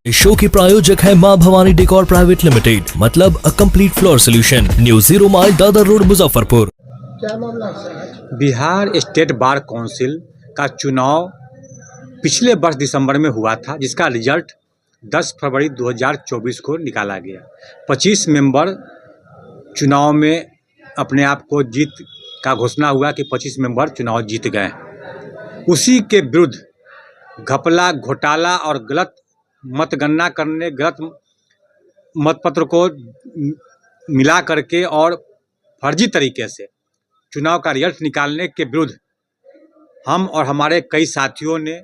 इस शो के प्रायोजक है मां भवानी डेकोर प्राइवेट लिमिटेड, मतलब a complete floor solution, new 0 mile Dadar road Muzaffarpur. क्या मामला है sir? Bihar state bar council का चुनाव पिछले वर्ष दिसंबर में हुआ था, जिसका रिजल्ट 10 फरवरी 2024 को निकाला गया। 25 मेंबर चुनाव में अपने आप को जीत का घोषणा हुआ कि 25 मेंबर चुनाव जीत गए। उसी के विरुद्ध घपला, घोटाला और गलत मतगणना करने, गलत मतपत्र को मिला करके और फर्जी तरीके से चुनाव का रिजल्ट निकालने के विरुद्ध हम और हमारे कई साथियों ने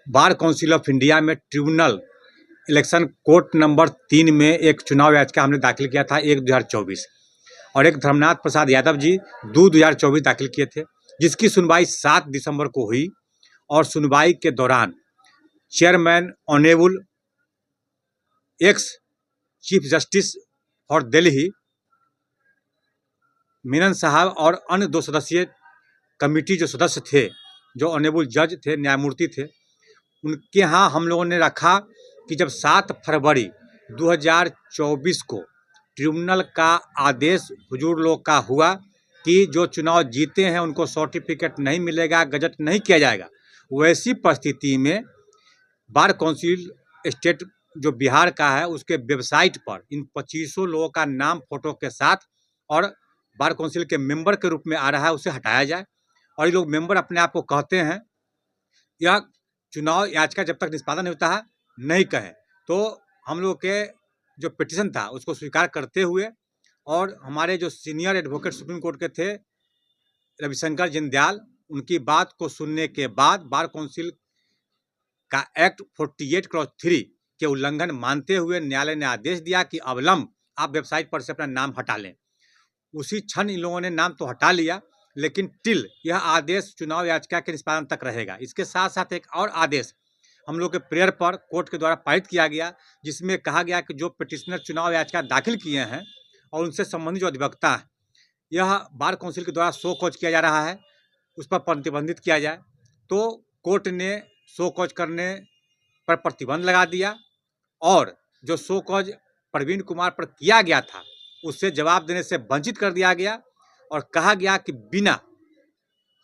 बार काउंसिल ऑफ इंडिया में ट्रिब्यूनल इलेक्शन कोर्ट नंबर 3 में एक चुनाव याचिका हमने दाखिल किया था 1/2024, और एक धर्मनाथ प्रसाद यादव जी 2/2024 दाखिल किए थे, जिसकी सुनवाई 7 दिसंबर को हुई। और सुनवाई के दौरान chairman honourable ex chief justice for Delhi Menon साहब और अन्य 2 सदस्यीय कमेटी जो सदस्य थे, जो ऑनरेबल जज थे, न्यायमूर्ति थे, उनके यहाँ हम लोगों ने रखा कि जब 7 फरवरी 2024 को ट्रिब्यूनल का आदेश हुजूर लोग का हुआ कि जो चुनाव जीते हैं उनको सर्टिफिकेट नहीं मिलेगा, गजट नहीं किया जाएगा, वैसी परिस्थिति में बार काउंसिल स्टेट जो बिहार का है उसके वेबसाइट पर इन 2500 लोगों का नाम फोटो के साथ और बार काउंसिल के मेंबर के रूप में आ रहा है, उसे हटाया जाए। और ये लोग मेंबर अपने आप को कहते हैं, यह चुनाव याचिका जब तक निष्पादन होता है नहीं कहें। तो हम लोग के जो पिटीशन था उसको स्वीकार करते हुए और हमारे जो सीनियर एडवोकेट सुप्रीम कोर्ट के थे रविशंकर जिंदयाल, उनकी बात को सुनने के बाद बार काउंसिल का एक्ट 48(3) के उल्लंघन मानते हुए न्यायालय ने आदेश दिया कि अविलंब आप वेबसाइट पर से अपना नाम हटा लें। उसी क्षण इन लोगों ने नाम तो हटा लिया, लेकिन टिल यह आदेश चुनाव याचिका के निष्पादन तक रहेगा। इसके साथ साथ एक और आदेश हम लोग के प्रेयर पर कोर्ट के द्वारा पारित किया गया, जिसमें कहा गया कि जो पिटिशनर चुनाव याचिका दाखिल किए हैं और उनसे संबंधित जो अधिवक्ता है, यह बार काउंसिल के द्वारा शो कॉज किया जा रहा है, उस पर प्रतिबंधित किया जाए। तो कोर्ट ने शो कॉज करने पर प्रतिबंध लगा दिया और जो शो कॉज प्रवीण कुमार पर किया गया था उससे जवाब देने से वंचित कर दिया गया और कहा गया कि बिना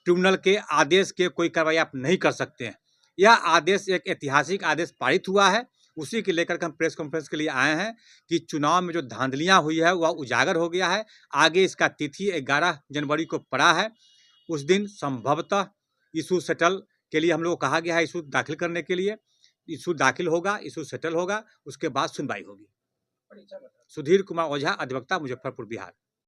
ट्रिब्यूनल के आदेश के कोई कार्रवाई आप नहीं कर सकते हैं। यह आदेश एक ऐतिहासिक आदेश पारित हुआ है, उसी के लेकर के हम प्रेस कॉन्फ्रेंस के लिए आए हैं कि चुनाव में जो धांधलियां हुई है वह उजागर हो गया है। आगे इसका तिथि 11 जनवरी को पड़ा है, उस दिन संभवतः इशू सेटल के लिए हम लोग को कहा गया है, इशू दाखिल करने के लिए। इशू दाखिल होगा, इशू सेटल होगा, उसके बाद सुनवाई होगी। सुधीर कुमार ओझा, अधिवक्ता, मुजफ्फरपुर, बिहार।